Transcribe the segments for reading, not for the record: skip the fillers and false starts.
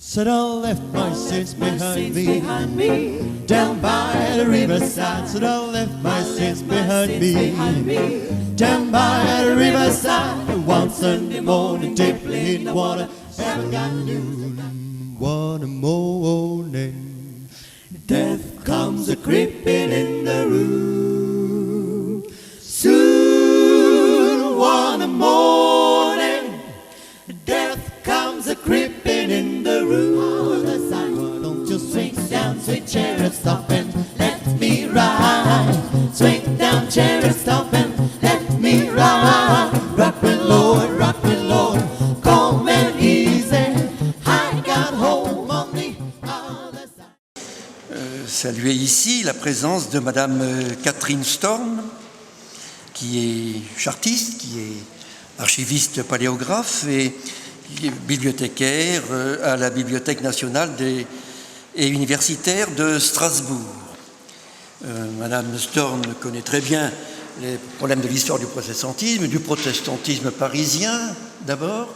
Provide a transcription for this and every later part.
Said I left my sins behind me, down by the riverside. Said I left my sins behind me, down by the riverside. One Sunday morning, dipping in the water, haven't got noon. One morning, death comes a creeping in the room. Soon, one morning, death comes a creeping in the room. Oh, the sun, why don't you swing down, sweet chariot, stop and let me ride. Swing down, chariot, stop and let me ride. Rock me, Lord, calm and easy. I got home on the other side. Saluer ici la présence de Madame Catherine Storm, qui est chartiste, qui est archiviste paléographe et bibliothécaire à la Bibliothèque nationale et universitaire de Strasbourg. Madame Storm connaît très bien les problèmes de l'histoire du protestantisme parisien d'abord.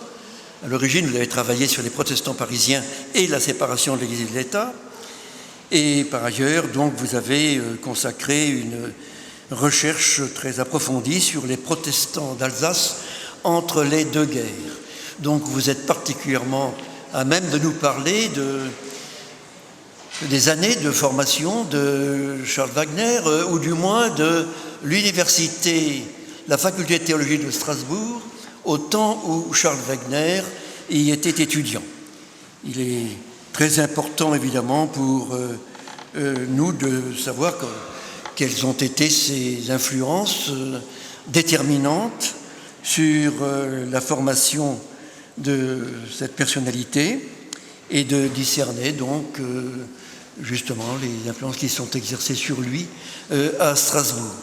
À l'origine, vous avez travaillé sur les protestants parisiens et la séparation de l'Église et de l'État. Et par ailleurs, donc, vous avez consacré une recherche très approfondie sur les protestants d'Alsace entre les deux guerres. Donc vous êtes particulièrement à même de nous parler des années de formation de Charles Wagner, ou du moins de l'université, la faculté de théologie de Strasbourg, au temps où Charles Wagner y était étudiant. Il est très important, évidemment, pour nous de savoir quelles ont été ses influences déterminantes sur la formation de cette personnalité et de discerner donc justement les influences qui sont exercées sur lui à Strasbourg.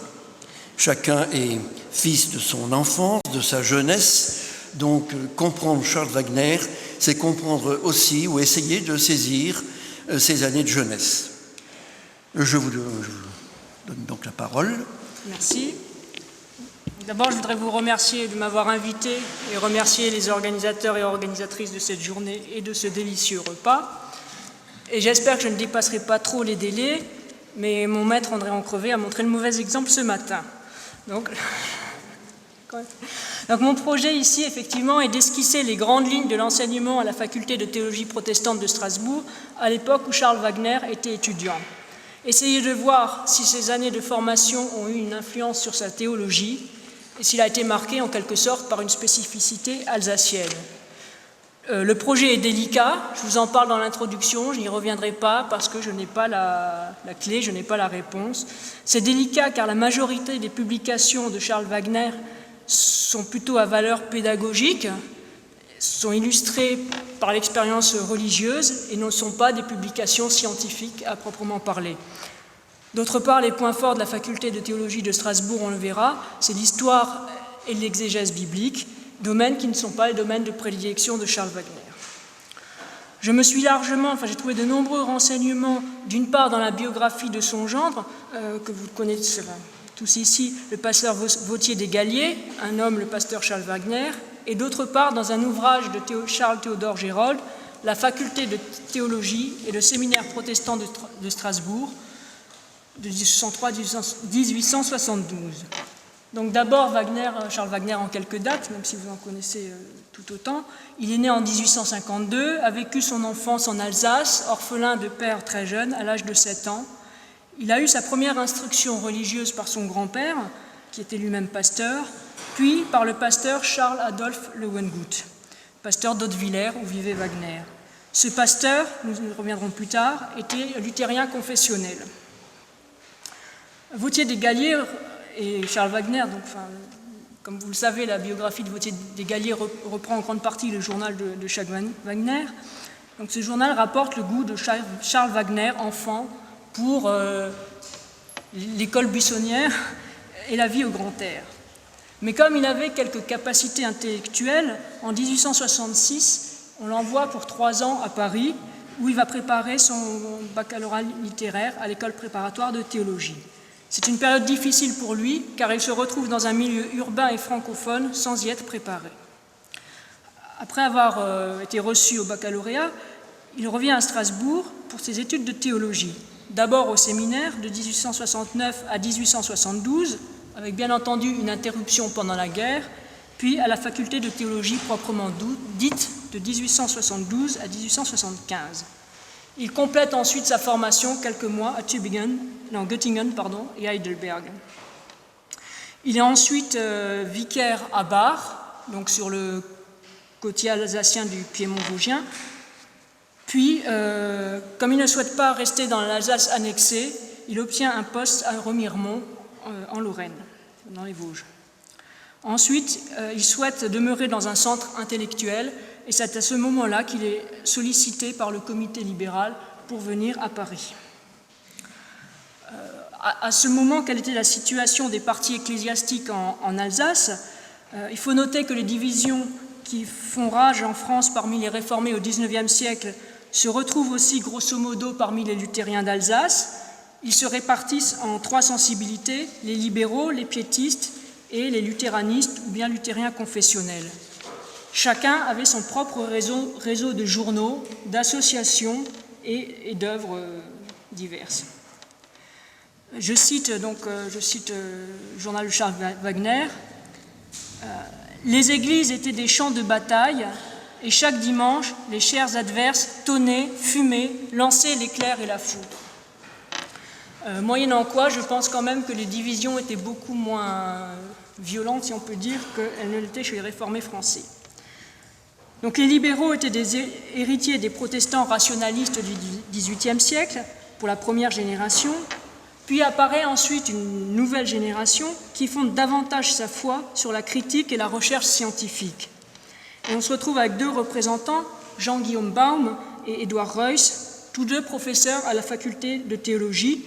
Chacun est fils de son enfance, de sa jeunesse, donc comprendre Charles Wagner, c'est comprendre aussi ou essayer de saisir ses années de jeunesse. Je vous donne donc la parole. Merci. D'abord, je voudrais vous remercier de m'avoir invité et remercier les organisateurs et organisatrices de cette journée et de ce délicieux repas. Et j'espère que je ne dépasserai pas trop les délais, mais mon maître André Ancrevé a montré le mauvais exemple ce matin. Donc mon projet ici, effectivement, est d'esquisser les grandes lignes de l'enseignement à la faculté de théologie protestante de Strasbourg à l'époque où Charles Wagner était étudiant. Essayer de voir si ces années de formation ont eu une influence sur sa théologie et s'il a été marqué en quelque sorte par une spécificité alsacienne. Le projet est délicat, je vous en parle dans l'introduction, je n'y reviendrai pas parce que je n'ai pas la clé, je n'ai pas la réponse. C'est délicat car la majorité des publications de Charles Wagner sont plutôt à valeur pédagogique, sont illustrées par l'expérience religieuse et ne sont pas des publications scientifiques à proprement parler. D'autre part, les points forts de la faculté de théologie de Strasbourg, on le verra, c'est l'histoire et l'exégèse biblique, domaines qui ne sont pas les domaines de prédilection de Charles Wagner. J'ai trouvé de nombreux renseignements, d'une part dans la biographie de son gendre, que vous connaissez tous ici, le pasteur Vauthier des Galliers, un homme, le pasteur Charles Wagner, et d'autre part dans un ouvrage de Charles Théodore Gérold, la faculté de théologie et le séminaire protestant de Strasbourg, de 1803 à 1872. Donc d'abord, Charles Wagner en quelques dates, même si vous en connaissez tout autant. Il est né en 1852, a vécu son enfance en Alsace, orphelin de père très jeune, à l'âge de 7 ans. Il a eu sa première instruction religieuse par son grand-père, qui était lui-même pasteur, puis par le pasteur Charles-Adolphe Lewengut, pasteur d'Hautevillers, où vivait Wagner. Ce pasteur, nous y reviendrons plus tard, était luthérien confessionnel. Vauthier des Galliers et Charles Wagner, comme vous le savez, la biographie de Vauthier des Galliers reprend en grande partie le journal de Charles Wagner. Donc, ce journal rapporte le goût de Charles Wagner, enfant, pour l'école buissonnière et la vie au grand air. Mais comme il avait quelques capacités intellectuelles, en 1866, on l'envoie pour 3 ans à Paris, où il va préparer son baccalauréat littéraire à l'école préparatoire de théologie. C'est une période difficile pour lui, car il se retrouve dans un milieu urbain et francophone sans y être préparé. Après avoir été reçu au baccalauréat, il revient à Strasbourg pour ses études de théologie. D'abord au séminaire de 1869 à 1872, avec bien entendu une interruption pendant la guerre, puis à la faculté de théologie proprement dite de 1872 à 1875. Il complète ensuite sa formation quelques mois à Göttingen et Heidelberg. Il est ensuite vicaire à Bar, donc sur le côté alsacien du Piémont vosgien. Puis, comme il ne souhaite pas rester dans l'Alsace annexée, il obtient un poste à Remiremont, en Lorraine, dans les Vosges. Ensuite, il souhaite demeurer dans un centre intellectuel, et c'est à ce moment-là qu'il est sollicité par le comité libéral pour venir à Paris. À ce moment, quelle était la situation des partis ecclésiastiques en Alsace? Il faut noter que les divisions qui font rage en France parmi les réformés au XIXe siècle se retrouvent aussi grosso modo parmi les luthériens d'Alsace. Ils se répartissent en trois sensibilités, les libéraux, les piétistes et les luthéranistes ou bien luthériens confessionnels. Chacun avait son propre réseau de journaux, d'associations et d'œuvres diverses. Je cite le journal de Charles Wagner. Les églises étaient des champs de bataille et chaque dimanche, les chairs adverses tonnaient, fumaient, lançaient l'éclair et la foudre. Moyennant quoi, je pense quand même que les divisions étaient beaucoup moins violentes, si on peut dire, qu'elles ne l'étaient chez les réformés français. Donc les libéraux étaient des héritiers des protestants rationalistes du XVIIIe siècle, pour la première génération, puis apparaît ensuite une nouvelle génération qui fonde davantage sa foi sur la critique et la recherche scientifique. Et on se retrouve avec deux représentants, Jean-Guillaume Baum et Édouard Reuss, tous deux professeurs à la faculté de théologie,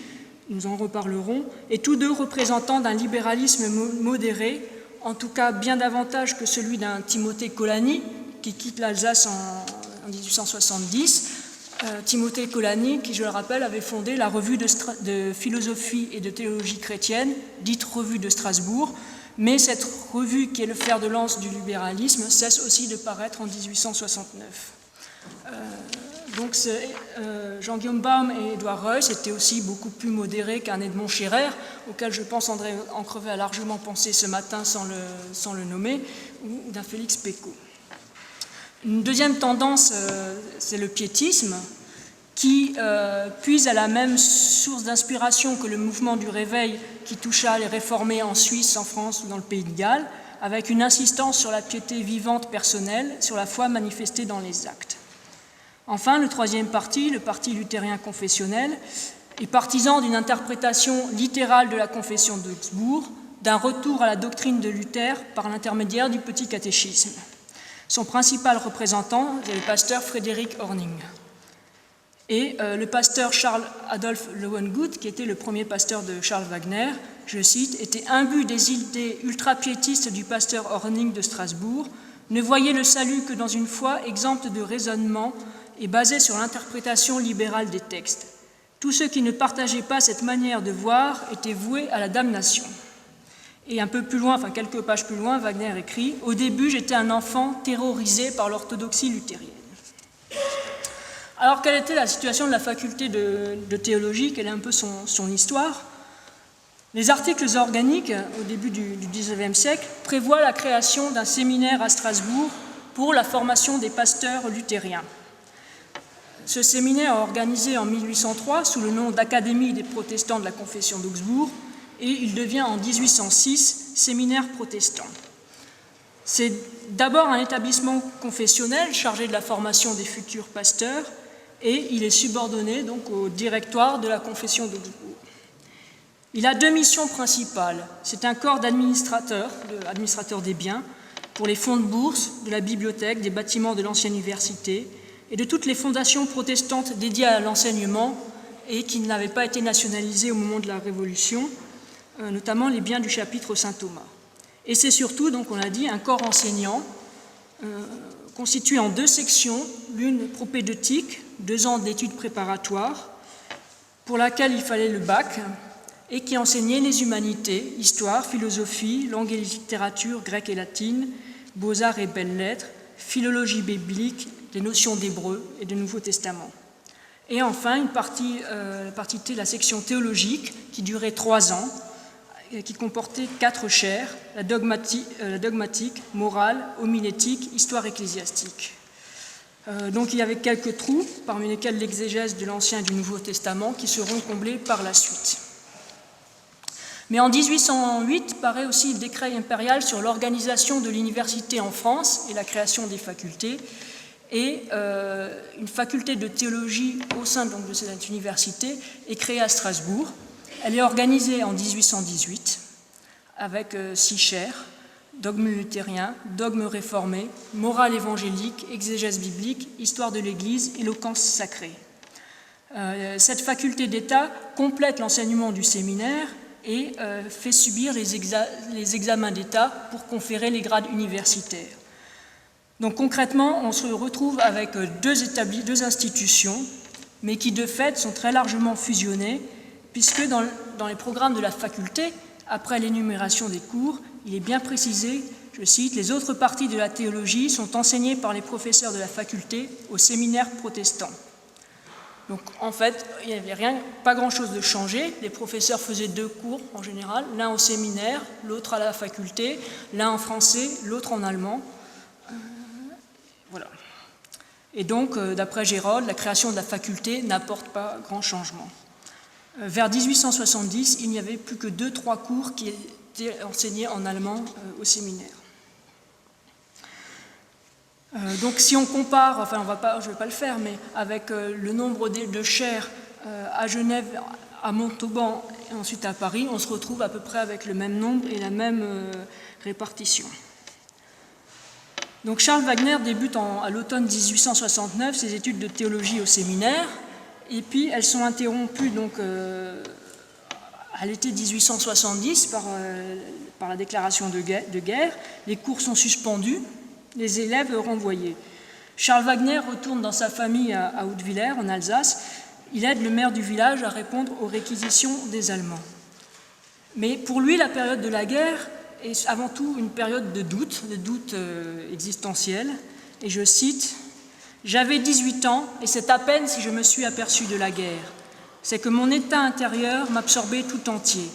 nous en reparlerons, et tous deux représentants d'un libéralisme modéré, en tout cas bien davantage que celui d'un Timothée Colani, qui quitte l'Alsace en 1870. Timothée Colani, qui, je le rappelle, avait fondé la revue de philosophie et de théologie chrétienne, dite Revue de Strasbourg, mais cette revue, qui est le fer de lance du libéralisme, cesse aussi de paraître en 1869. Donc Jean-Guillaume Baum et Édouard Reuss étaient aussi beaucoup plus modérés qu'un Edmond Scherer, auquel je pense André Ancrevet a largement pensé ce matin sans le nommer, ou d'un Félix Pécaud. Une deuxième tendance, c'est le piétisme, qui puise à la même source d'inspiration que le mouvement du Réveil qui toucha les réformés en Suisse, en France ou dans le Pays de Galles, avec une insistance sur la piété vivante personnelle, sur la foi manifestée dans les actes. Enfin, le troisième parti, le parti luthérien confessionnel, est partisan d'une interprétation littérale de la confession d'Augsbourg, d'un retour à la doctrine de Luther par l'intermédiaire du petit catéchisme. Son principal représentant est le pasteur Frédéric Horning. Et le pasteur Charles Adolphe Lowengut, qui était le premier pasteur de Charles Wagner, je cite, était imbu des idées ultra-piétistes du pasteur Horning de Strasbourg, ne voyait le salut que dans une foi exempte de raisonnement et basée sur l'interprétation libérale des textes. Tous ceux qui ne partageaient pas cette manière de voir étaient voués à la damnation. Et un peu plus loin, enfin quelques pages plus loin, Wagner écrit « Au début, j'étais un enfant terrorisé par l'orthodoxie luthérienne ». Alors, quelle était la situation de la faculté de théologie? Quelle est un peu son histoire? Les articles organiques, au début du XIXe siècle, prévoient la création d'un séminaire à Strasbourg pour la formation des pasteurs luthériens. Ce séminaire est organisé en 1803 sous le nom d'Académie des protestants de la confession d'Augsbourg et il devient en 1806 séminaire protestant. C'est d'abord un établissement confessionnel chargé de la formation des futurs pasteurs et il est subordonné donc au directoire de la confession d'Augsbourg. Il a deux missions principales. C'est un corps d'administrateurs des biens pour les fonds de bourse, de la bibliothèque, des bâtiments de l'ancienne université et de toutes les fondations protestantes dédiées à l'enseignement et qui n'avaient pas été nationalisées au moment de la Révolution, notamment les biens du chapitre Saint-Thomas. Et c'est surtout, donc on l'a dit, un corps enseignant constitué en deux sections, l'une propédeutique, 2 ans d'études préparatoires, pour laquelle il fallait le bac, et qui enseignait les humanités, histoire, philosophie, langue et littérature grecque et latine, beaux-arts et belles-lettres, philologie biblique des notions d'hébreu et de Nouveau Testament. Et enfin, une partie, la section théologique, qui durait 3 ans, qui comportait 4 chaires, la dogmatique, morale, homilétique, histoire ecclésiastique. Donc il y avait quelques trous, parmi lesquels l'exégèse de l'Ancien et du Nouveau Testament, qui seront comblés par la suite. Mais en 1808 paraît aussi le décret impérial sur l'organisation de l'université en France et la création des facultés, et une faculté de théologie au sein donc, de cette université est créée à Strasbourg. Elle est organisée en 1818 avec 6 chaires, dogme luthérien, dogme réformé, morale évangélique, exégèse biblique, histoire de l'Église, éloquence sacrée. Cette faculté d'État complète l'enseignement du séminaire et fait subir les examens d'État pour conférer les grades universitaires. Donc concrètement, on se retrouve avec deux institutions, mais qui de fait sont très largement fusionnées, puisque dans les programmes de la faculté, après l'énumération des cours, il est bien précisé, je cite, « Les autres parties de la théologie sont enseignées par les professeurs de la faculté au séminaire protestant ». Donc en fait, il n'y avait pas grand-chose de changé. Les professeurs faisaient 2 cours en général, l'un au séminaire, l'autre à la faculté, l'un en français, l'autre en allemand. Voilà. Et donc, d'après Gérald, la création de la faculté n'apporte pas grand changement. Vers 1870, il n'y avait plus que 2-3 cours qui étaient enseignés en allemand au séminaire. Donc si on compare, enfin je ne vais pas le faire, mais avec le nombre de chaires à Genève, à Montauban et ensuite à Paris, on se retrouve à peu près avec le même nombre et la même répartition. Donc Charles Wagner débute à l'automne 1869 ses études de théologie au séminaire, et puis elles sont interrompues donc, à l'été 1870 par la déclaration de guerre. Les cours sont suspendus, les élèves renvoyés. Charles Wagner retourne dans sa famille à Hautevillers, en Alsace. Il aide le maire du village à répondre aux réquisitions des Allemands. Mais pour lui, la période de la guerre est avant tout une période de doute existentiel. Et je cite, « J'avais 18 ans et c'est à peine si je me suis aperçu de la guerre. C'est que mon état intérieur m'absorbait tout entier.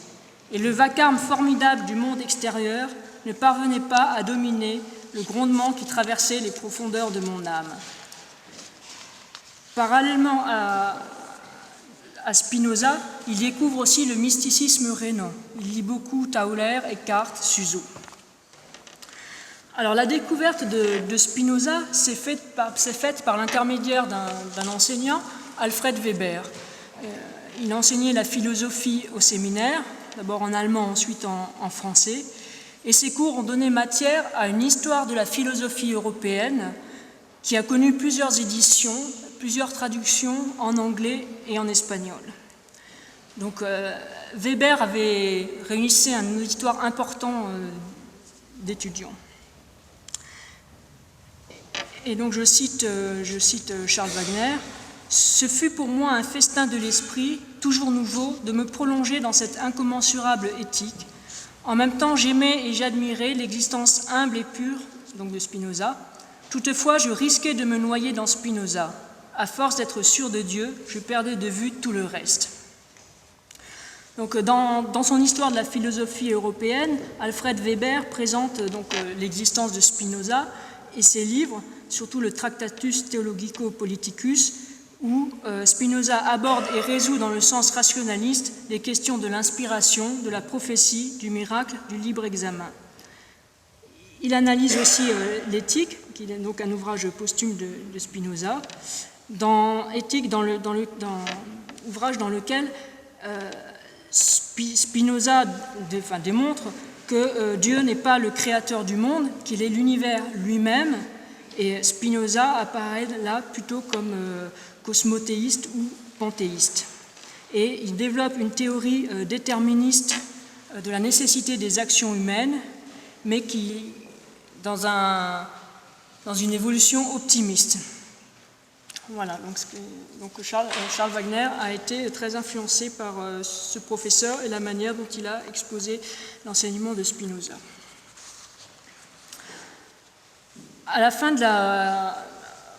Et le vacarme formidable du monde extérieur ne parvenait pas à dominer le grondement qui traversait les profondeurs de mon âme. » Parallèlement à Spinoza, il découvre aussi le mysticisme rhénan. Il lit beaucoup Tauler, Eckhart, Suso. Alors la découverte de Spinoza s'est faite par l'intermédiaire d'un enseignant, Alfred Weber. Il enseignait la philosophie au séminaire, d'abord en allemand, ensuite en français, et ses cours ont donné matière à une histoire de la philosophie européenne qui a connu plusieurs éditions, plusieurs traductions en anglais et en espagnol. Donc Weber avait réuni un auditoire important d'étudiants. Et donc je cite Charles Wagner, « Ce fut pour moi un festin de l'esprit, toujours nouveau, de me prolonger dans cette incommensurable éthique. En même temps, j'aimais et j'admirais l'existence humble et pure, donc de Spinoza. Toutefois, je risquais de me noyer dans Spinoza. À force d'être sûr de Dieu, je perdais de vue tout le reste. » Donc, dans son histoire de la philosophie européenne, Alfred Weber présente donc l'existence de Spinoza et ses livres, surtout le Tractatus Theologico-Politicus, où Spinoza aborde et résout dans le sens rationaliste les questions de l'inspiration, de la prophétie, du miracle, du libre examen. Il analyse aussi l'éthique, qui est donc un ouvrage posthume de Spinoza, dans Éthique, ouvrage dans lequel Spinoza démontre que Dieu n'est pas le créateur du monde, qu'il est l'univers lui-même, et Spinoza apparaît là plutôt comme cosmothéiste ou panthéiste. Et il développe une théorie déterministe de la nécessité des actions humaines, mais qui, dans une évolution optimiste. Voilà, donc Charles Wagner a été très influencé par ce professeur et la manière dont il a exposé l'enseignement de Spinoza.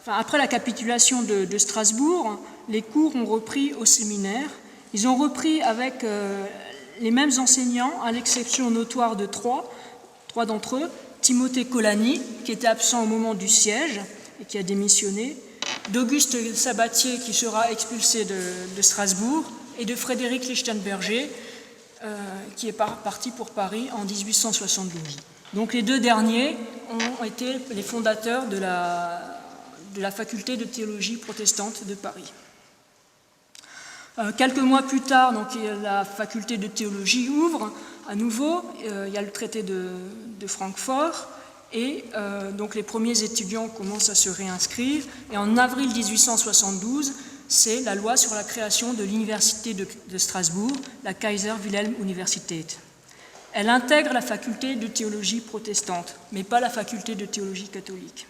après la capitulation de Strasbourg, les cours ont repris au séminaire. Ils ont repris avec les mêmes enseignants, à l'exception notoire de trois d'entre eux, Timothée Colani, qui était absent au moment du siège et qui a démissionné, d'Auguste Sabatier, qui sera expulsé de Strasbourg, et de Frédéric Lichtenberger, qui est parti pour Paris en 1872. Donc les deux derniers ont été les fondateurs de la faculté de théologie protestante de Paris. Quelques mois plus tard, donc, la faculté de théologie ouvre à nouveau. Il y a le traité de Francfort et donc les premiers étudiants commencent à se réinscrire. Et en avril 1872, c'est la loi sur la création de l'université de Strasbourg, la Kaiser Wilhelm Universität. Elle intègre la faculté de théologie protestante, mais pas la faculté de théologie catholique.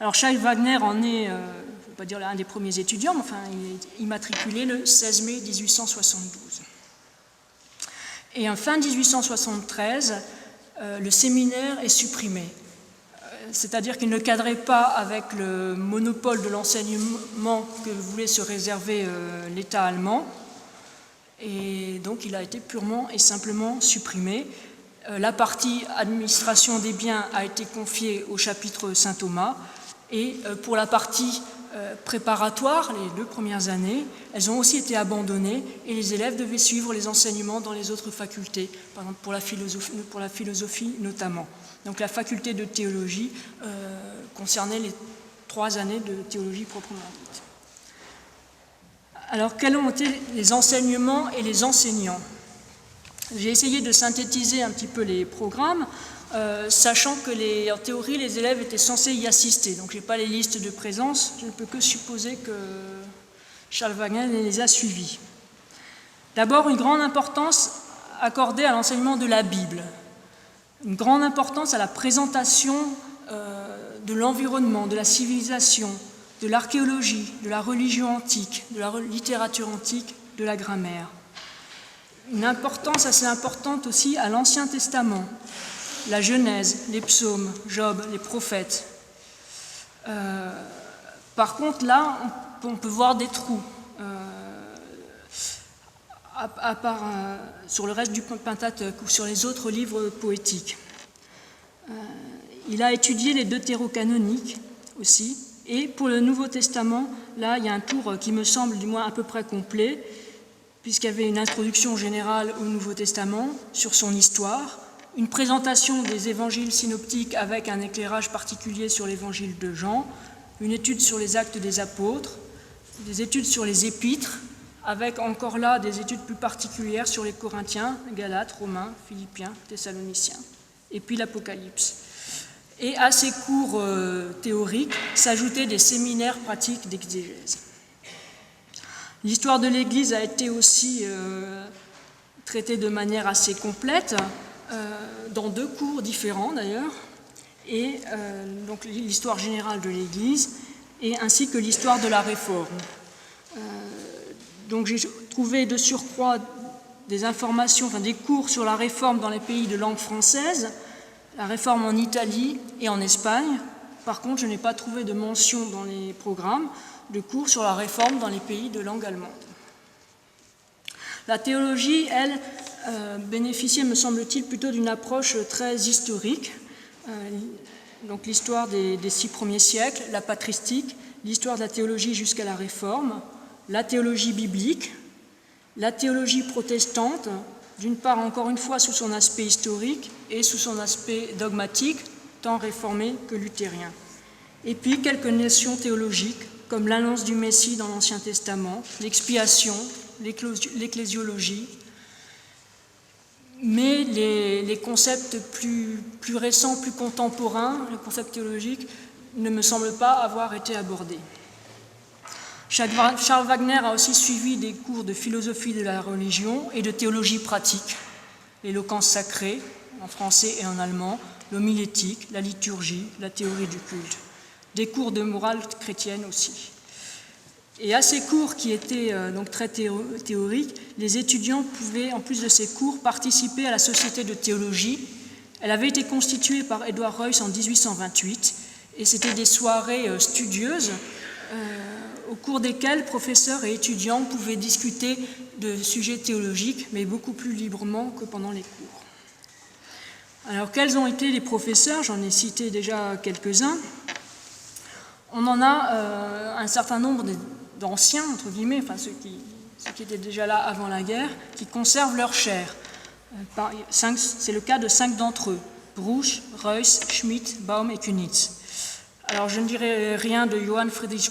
Alors Charles Wagner en est, je ne vais pas dire l'un des premiers étudiants, mais enfin, il est immatriculé le 16 mai 1872. Et en fin 1873, le séminaire est supprimé. C'est-à-dire qu'il ne cadrait pas avec le monopole de l'enseignement que voulait se réserver l'État allemand. Et donc il a été purement et simplement supprimé. La partie administration des biens a été confiée au chapitre Saint-Thomas. Et pour la partie préparatoire, les 2 premières années, elles ont aussi été abandonnées et les élèves devaient suivre les enseignements dans les autres facultés, par exemple pour la philosophie notamment. Donc la faculté de théologie concernait les 3 années de théologie proprement dite. Alors quels ont été les enseignements et les enseignants? J'ai essayé de synthétiser un petit peu les programmes, sachant que en théorie, les élèves étaient censés y assister. Donc je n'ai pas les listes de présence, je ne peux que supposer que Charles Wagner les a suivis. D'abord, une grande importance accordée à l'enseignement de la Bible, une grande importance à la présentation de l'environnement, de la civilisation, de l'archéologie, de la religion antique, de la littérature antique, de la grammaire. Une importance assez importante aussi à l'Ancien Testament, la Genèse, les psaumes, Job, les prophètes. Par contre, là, on peut voir des trous, à part sur le reste du Pentateuque ou sur les autres livres poétiques. Il a étudié les deutérocanoniques aussi, et pour le Nouveau Testament, là, il y a un tour qui me semble du moins à peu près complet, puisqu'il y avait une introduction générale au Nouveau Testament sur son histoire, une présentation des évangiles synoptiques avec un éclairage particulier sur l'évangile de Jean, une étude sur les actes des apôtres, des études sur les épîtres, avec encore là des études plus particulières sur les Corinthiens, Galates, Romains, Philippiens, Thessaloniciens, et puis l'Apocalypse. Et à ces cours théoriques s'ajoutaient des séminaires pratiques d'exégèse. L'histoire de l'Église a été aussi traitée de manière assez complète, dans 2 cours différents d'ailleurs, et donc l'histoire générale de l'Église, et ainsi que l'histoire de la Réforme. Donc j'ai trouvé de surcroît des informations, des cours sur la Réforme dans les pays de langue française, la Réforme en Italie et en Espagne. Par contre, je n'ai pas trouvé de mention dans les programmes de cours sur la Réforme dans les pays de langue allemande. La théologie, elle, bénéficiait, me semble-t-il, plutôt d'une approche très historique. Donc l'histoire des 6 premiers siècles, la patristique, l'histoire de la théologie jusqu'à la Réforme, la théologie biblique, la théologie protestante, d'une part, encore une fois, sous son aspect historique et sous son aspect dogmatique, tant réformé que luthérien. Et puis quelques notions théologiques, comme l'annonce du Messie dans l'Ancien Testament, l'expiation, l'ecclésiologie, mais les concepts plus récents, plus contemporains, les concepts théologiques, ne me semblent pas avoir été abordés. Charles Wagner a aussi suivi des cours de philosophie de la religion et de théologie pratique, l'éloquence sacrée, en français et en allemand, l'homilétique, la liturgie, la théorie du culte, des cours de morale chrétienne aussi. Et à ces cours qui étaient donc très théoriques, les étudiants pouvaient, en plus de ces cours, participer à la Société de théologie. Elle avait été constituée par Édouard Reuss en 1828 et c'était des soirées studieuses au cours desquelles professeurs et étudiants pouvaient discuter de sujets théologiques, mais beaucoup plus librement que pendant les cours. Alors, quels ont été les professeurs? J'en ai cité déjà quelques-uns. On en a un certain nombre d'anciens, entre guillemets, enfin ceux qui étaient déjà là avant la guerre, qui conservent leur chaire. C'est le cas de 5 d'entre eux: Bruch, Reuss, Schmidt, Baum et Kunitz. Alors, je ne dirai rien de Johann Friedrich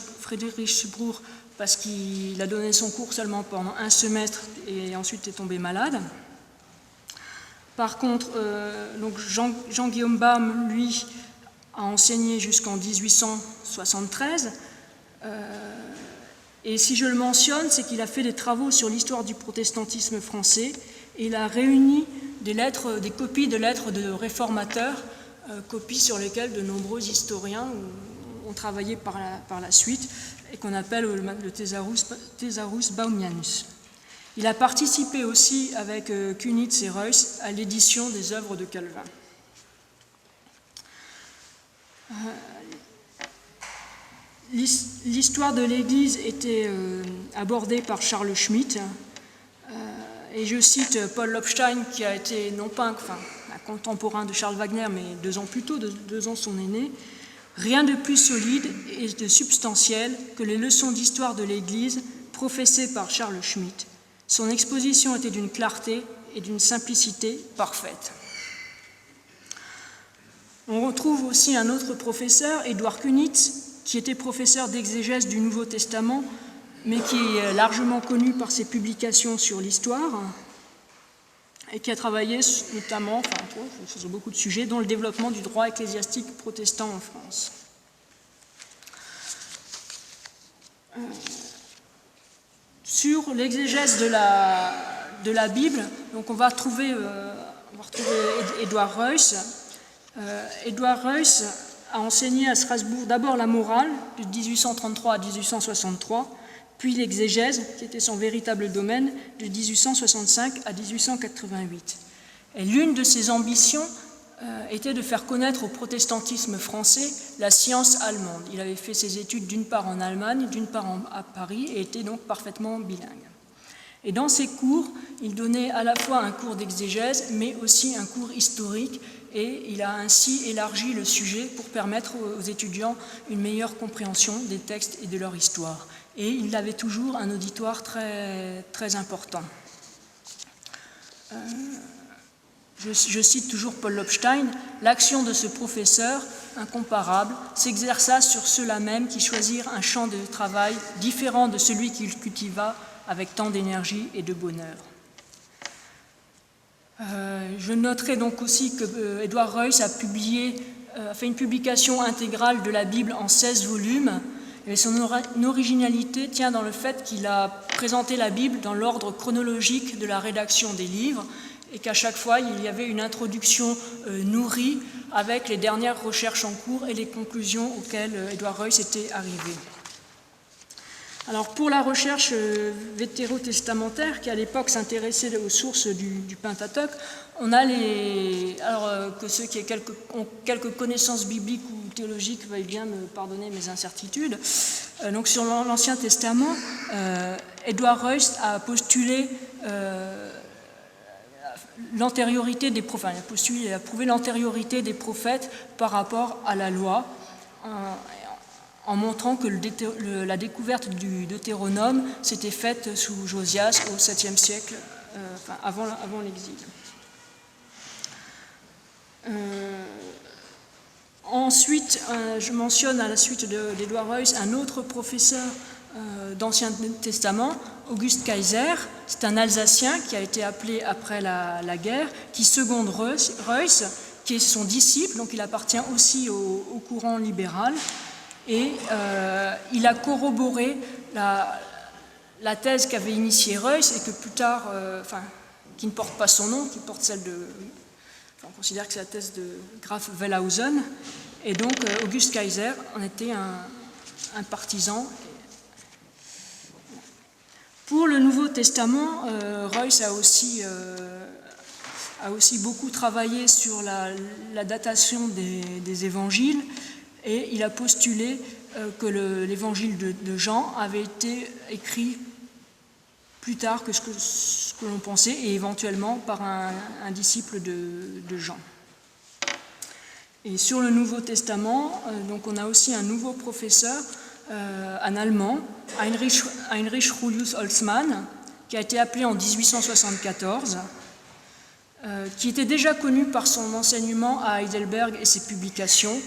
Bruch parce qu'il a donné son cours seulement pendant un semestre et ensuite est tombé malade. Par contre, donc Jean-Guillaume Baum, lui, a enseigné jusqu'en 1873. Et si je le mentionne, c'est qu'il a fait des travaux sur l'histoire du protestantisme français et il a réuni des copies de lettres de réformateurs, copies sur lesquelles de nombreux historiens ont travaillé par la suite et qu'on appelle le Thesaurus Baumianus. Il a participé aussi avec Kunitz et Reuss à l'édition des œuvres de Calvin. L'histoire de l'Église était abordée par Charles Schmitt, et je cite Paul Lopstein, qui a été non pas un contemporain de Charles Wagner, mais 2 ans plus tôt, 2 ans son aîné. Rien de plus solide et de substantiel que les leçons d'histoire de l'Église professées par Charles Schmitt. Son exposition était d'une clarté et d'une simplicité parfaite. On retrouve aussi un autre professeur, Édouard Kunitz, qui était professeur d'exégèse du Nouveau Testament, mais qui est largement connu par ses publications sur l'histoire et qui a travaillé notamment, sur beaucoup de sujets, dont le développement du droit ecclésiastique protestant en France. Sur l'exégèse de la Bible, donc on va retrouver Édouard Reuss. Édouard Reuss a enseigné à Strasbourg d'abord la morale de 1833 à 1863, puis l'exégèse, qui était son véritable domaine, de 1865 à 1888. Et l'une de ses ambitions était de faire connaître au protestantisme français la science allemande. Il avait fait ses études d'une part en Allemagne, d'une part à Paris, et était donc parfaitement bilingue. Et dans ses cours, il donnait à la fois un cours d'exégèse, mais aussi un cours historique, et il a ainsi élargi le sujet pour permettre aux étudiants une meilleure compréhension des textes et de leur histoire. Et il avait toujours un auditoire très, très important. Je cite toujours Paul Lopstein, « L'action de ce professeur, incomparable, s'exerça sur ceux-là même qui choisirent un champ de travail différent de celui qu'il cultiva avec tant d'énergie et de bonheur. » Je noterai donc aussi que Édouard Reuss a fait une publication intégrale de la Bible en 16 volumes, et son originalité tient dans le fait qu'il a présenté la Bible dans l'ordre chronologique de la rédaction des livres, et qu'à chaque fois, il y avait une introduction nourrie avec les dernières recherches en cours et les conclusions auxquelles Édouard Reuss était arrivé. Alors, pour la recherche vétérotestamentaire, qui à l'époque s'intéressait aux sources du Pentateuque, on a que ceux qui ont quelques connaissances bibliques ou théologiques veuillent bien me pardonner mes incertitudes. Donc, sur l'Ancien Testament, Édouard Reuss a postulé l'antériorité des prophètes, il a prouvé l'antériorité des prophètes par rapport à la loi, en montrant que la découverte du Deutéronome s'était faite sous Josias au 7e siècle, avant l'exil. Ensuite, je mentionne à la suite d'Édouard Reuss un autre professeur d'Ancien Testament, Auguste Kaiser. C'est un Alsacien qui a été appelé après la guerre, qui seconde Reuss, qui est son disciple, donc il appartient aussi au courant libéral. Et il a corroboré la thèse qu'avait initiée Reuss et que plus tard, qui ne porte pas son nom, qui porte celle de... on considère que c'est la thèse de Graf Wellhausen. Et donc Auguste Kaiser en était un partisan. Pour le Nouveau Testament, Reuss a aussi beaucoup travaillé sur la datation des évangiles. et il a postulé que l'évangile de Jean avait été écrit plus tard que ce que l'on pensait, et éventuellement par un disciple de Jean. Et sur le Nouveau Testament, donc on a aussi un nouveau professeur, un Allemand, Heinrich Julius Holzmann, qui a été appelé en 1874, qui était déjà connu par son enseignement à Heidelberg et ses publications.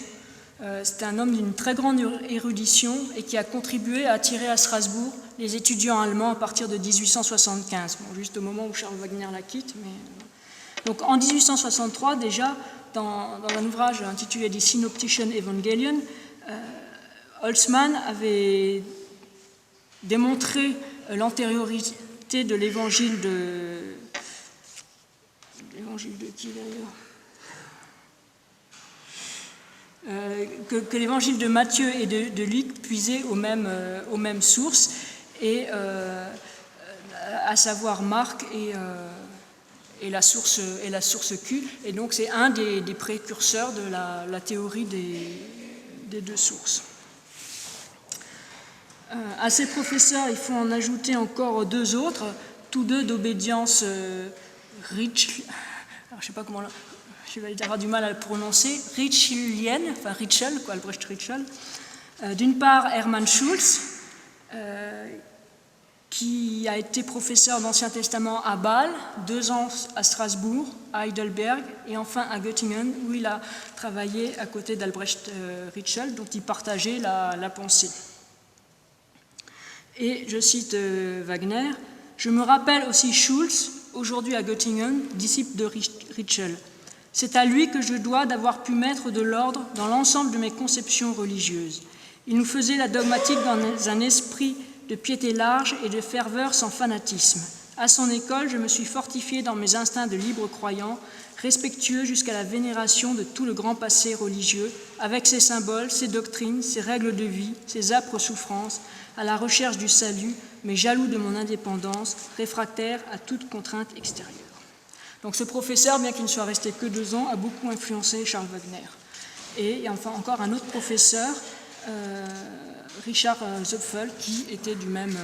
C'était un homme d'une très grande érudition et qui a contribué à attirer à Strasbourg les étudiants allemands à partir de 1875, juste au moment où Charles Wagner la quitte. Donc en 1863, déjà, dans un ouvrage intitulé Die Synoptischen Evangelien, Holzmann avait démontré l'antériorité de l'évangile de... L'évangile de qui d'ailleurs que l'évangile de Matthieu et de Luc puisaient aux mêmes sources, et à savoir Marc et la source Q. Et donc c'est un des précurseurs de la théorie des deux sources. À ces professeurs, il faut en ajouter encore deux autres, tous deux d'obédience Ritschl, alors je ne sais pas comment, je vais avoir du mal à le prononcer, Ritschlienne, enfin Ritschl, quoi, Albrecht Ritschl. D'une part, Hermann Schulz, qui a été professeur d'Ancien Testament à Bâle, 2 ans à Strasbourg, à Heidelberg et enfin à Göttingen, où il a travaillé à côté d'Albrecht Ritschl, dont il partageait la pensée. Et je cite Wagner, « Je me rappelle aussi Schulz, aujourd'hui à Göttingen, disciple de Ritschl. C'est à lui que je dois d'avoir pu mettre de l'ordre dans l'ensemble de mes conceptions religieuses. Il nous faisait la dogmatique dans un esprit de piété large et de ferveur sans fanatisme. À son école, je me suis fortifié dans mes instincts de libre croyant, respectueux jusqu'à la vénération de tout le grand passé religieux, avec ses symboles, ses doctrines, ses règles de vie, ses âpres souffrances, à la recherche du salut, mais jaloux de mon indépendance, réfractaire à toute contrainte extérieure. » Donc ce professeur, bien qu'il ne soit resté que 2 ans, a beaucoup influencé Charles Wagner. Et enfin encore un autre professeur, Richard Zopfel, qui était du même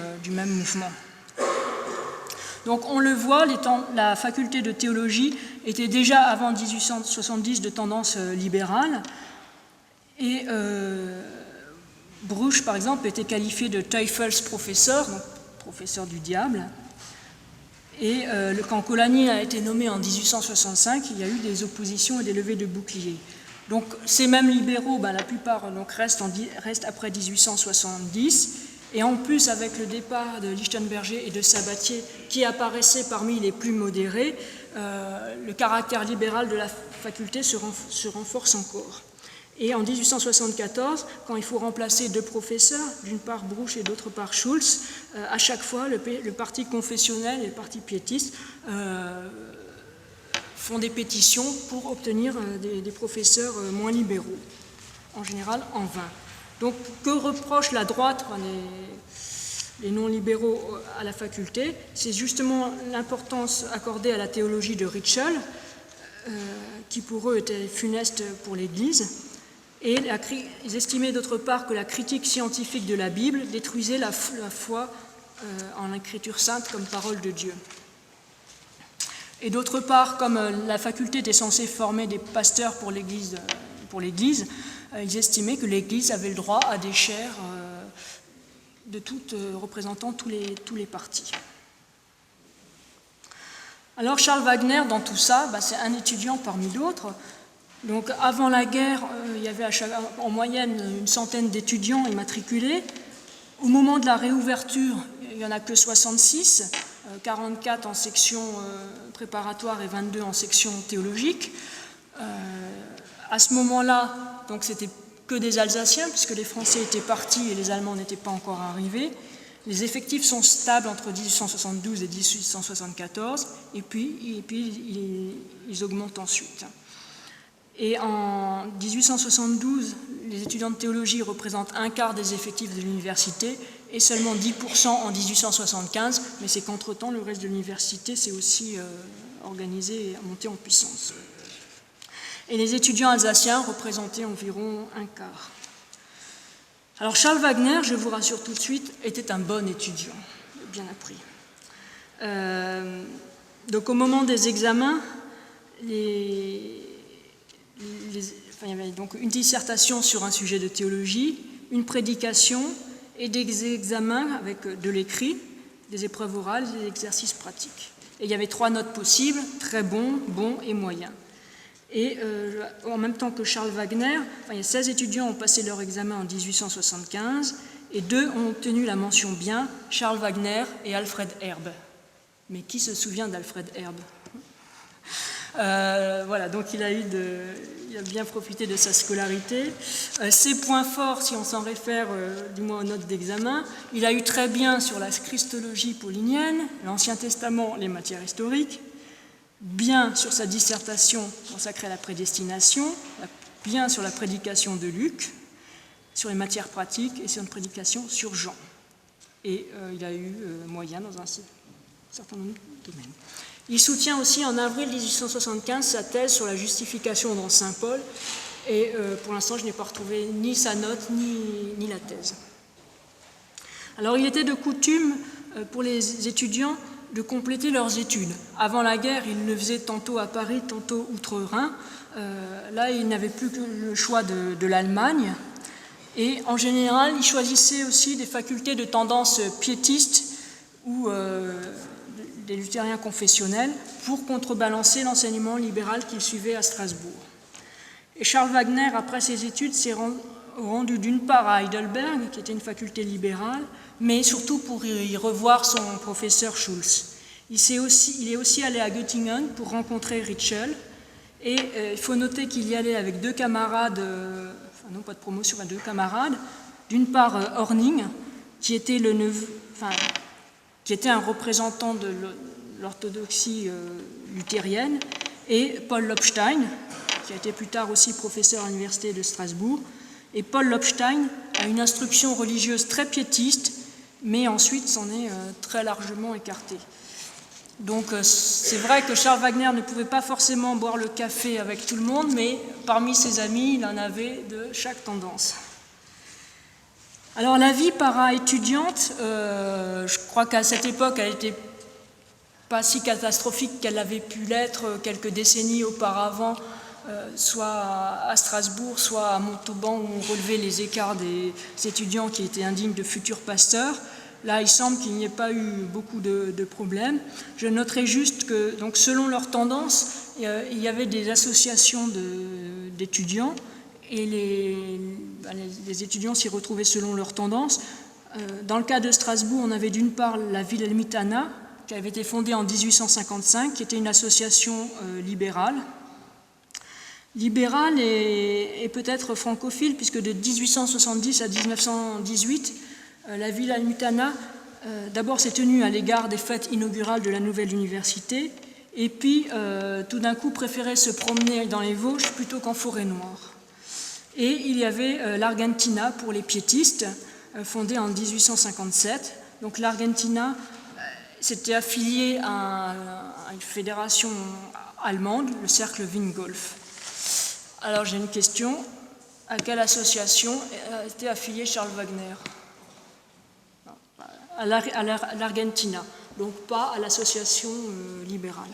mouvement. Donc on le voit, la faculté de théologie était déjà avant 1870 de tendance libérale, et Bruch, par exemple, était qualifié de Teufelsprofessor, donc professeur du diable. Et quand Coligny a été nommé en 1865, il y a eu des oppositions et des levées de boucliers. Donc ces mêmes libéraux, la plupart restent après 1870, et en plus avec le départ de Lichtenberger et de Sabatier, qui apparaissaient parmi les plus modérés, le caractère libéral de la faculté se renforce encore. Et en 1874, quand il faut remplacer 2 professeurs, d'une part Bruch et d'autre part Schulz, à chaque fois le parti confessionnel et le parti piétiste font des pétitions pour obtenir des professeurs moins libéraux, en général en vain. Donc que reproche la droite, les non-libéraux à la faculté? C'est justement l'importance accordée à la théologie de Ritschl, qui pour eux était funeste pour l'Église. Et ils estimaient d'autre part que la critique scientifique de la Bible détruisait la foi en l'écriture sainte comme parole de Dieu. Et d'autre part, comme la faculté était censée former des pasteurs pour l'Église, ils estimaient que l'Église avait le droit à des chaires représentant tous les partis. Alors Charles Wagner, dans tout ça, c'est un étudiant parmi d'autres. Donc avant la guerre, il y avait en moyenne une centaine d'étudiants immatriculés. Au moment de la réouverture, il n'y en a que 66, 44 en section préparatoire et 22 en section théologique. À ce moment-là, donc c'était que des Alsaciens, puisque les Français étaient partis et les Allemands n'étaient pas encore arrivés. Les effectifs sont stables entre 1872 et 1874, et puis ils augmentent ensuite. Et en 1872, les étudiants de théologie représentent 1/4 des effectifs de l'université et seulement 10% en 1875, mais c'est qu'entre-temps, le reste de l'université s'est aussi organisé et monté en puissance. Et les étudiants alsaciens représentaient environ 1/4. Alors Charles Wagner, je vous rassure tout de suite, était un bon étudiant, bien appris. Donc au moment des examens, il y avait donc une dissertation sur un sujet de théologie, une prédication et des examens avec de l'écrit, des épreuves orales et des exercices pratiques. Et il y avait 3 notes possibles, très bon, bon et moyen. Et en même temps que Charles Wagner, il y a 16 étudiants ont passé leur examen en 1875 et 2 ont obtenu la mention bien, Charles Wagner et Alfred Herbe. Mais qui se souvient d'Alfred Herbe ? Voilà, donc il a bien profité de sa scolarité. Ses points forts, si on s'en réfère du moins aux notes d'examen, il a eu très bien sur la christologie paulinienne, l'Ancien Testament, les matières historiques, bien sur sa dissertation consacrée à la prédestination, bien sur la prédication de Luc, sur les matières pratiques et sur une prédication sur Jean. Et il a eu moyen dans un certain nombre de domaines. Il soutient aussi en avril 1875 sa thèse sur la justification dans Saint Paul, et pour l'instant je n'ai pas retrouvé ni sa note ni la thèse. Alors il était de coutume pour les étudiants de compléter leurs études. Avant la guerre, ils le faisaient tantôt à Paris, tantôt outre-Rhin. Là, ils n'avaient plus que le choix de l'Allemagne. Et en général, ils choisissaient aussi des facultés de tendance piétiste ou des luthériens confessionnels pour contrebalancer l'enseignement libéral qu'ils suivaient à Strasbourg. Et Charles Wagner, après ses études, s'est rendu d'une part à Heidelberg, qui était une faculté libérale, mais surtout pour y revoir son professeur Schulz. Il est aussi allé à Göttingen pour rencontrer Ritschl, et il faut noter qu'il y allait avec 2 camarades, non pas de promotion, mais 2 camarades, d'une part Horning, qui était qui était un représentant de l'orthodoxie luthérienne, et Paul Lobstein, qui a été plus tard aussi professeur à l'université de Strasbourg. Et Paul Lobstein a une instruction religieuse très piétiste, mais ensuite s'en est très largement écarté. Donc c'est vrai que Charles Wagner ne pouvait pas forcément boire le café avec tout le monde, mais parmi ses amis, il en avait de chaque tendance. Alors la vie para-étudiante, je crois qu'à cette époque, elle n'était pas si catastrophique qu'elle avait pu l'être quelques décennies auparavant, soit à Strasbourg, soit à Montauban, où on relevait les écarts des étudiants qui étaient indignes de futurs pasteurs. Là, il semble qu'il n'y ait pas eu beaucoup de problèmes. Je noterai juste que, donc, selon leur tendance, il y avait des associations d'étudiants, et les étudiants s'y retrouvaient selon leur tendance. Dans le cas de Strasbourg, on avait d'une part la Wilhelmitana, qui avait été fondée en 1855, qui était une association libérale. Libérale et peut-être francophile, puisque de 1870 à 1918, la Wilhelmitana, d'abord s'est tenue à l'égard des fêtes inaugurales de la nouvelle université, et puis tout d'un coup préférait se promener dans les Vosges plutôt qu'en forêt noire. Et il y avait l'Argentina pour les piétistes, fondée en 1857. Donc l'Argentina s'était affiliée à une fédération allemande, le cercle Wingolf. Alors j'ai une question. À quelle association était affilié Charles Wagner ? À l'Argentina, donc pas à l'association libérale.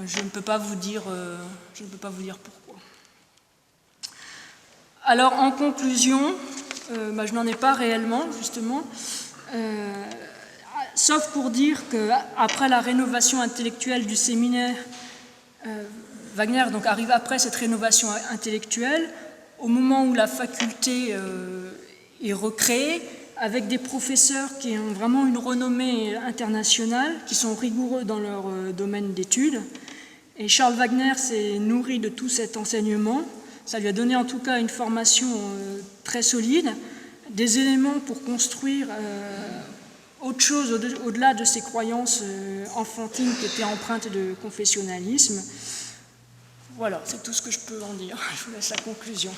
Je ne peux pas vous dire pourquoi. Alors en conclusion, je n'en ai pas réellement justement, sauf pour dire qu'après la rénovation intellectuelle du séminaire, Wagner donc arrive après cette rénovation intellectuelle, au moment où la faculté est recréée, avec des professeurs qui ont vraiment une renommée internationale, qui sont rigoureux dans leur domaine d'études. Et Charles Wagner s'est nourri de tout cet enseignement. Ça lui a donné en tout cas une formation très solide, des éléments pour construire autre chose au-delà de ses croyances enfantines qui étaient empreintes de confessionnalisme. Voilà, c'est tout ce que je peux en dire. Je vous laisse la conclusion.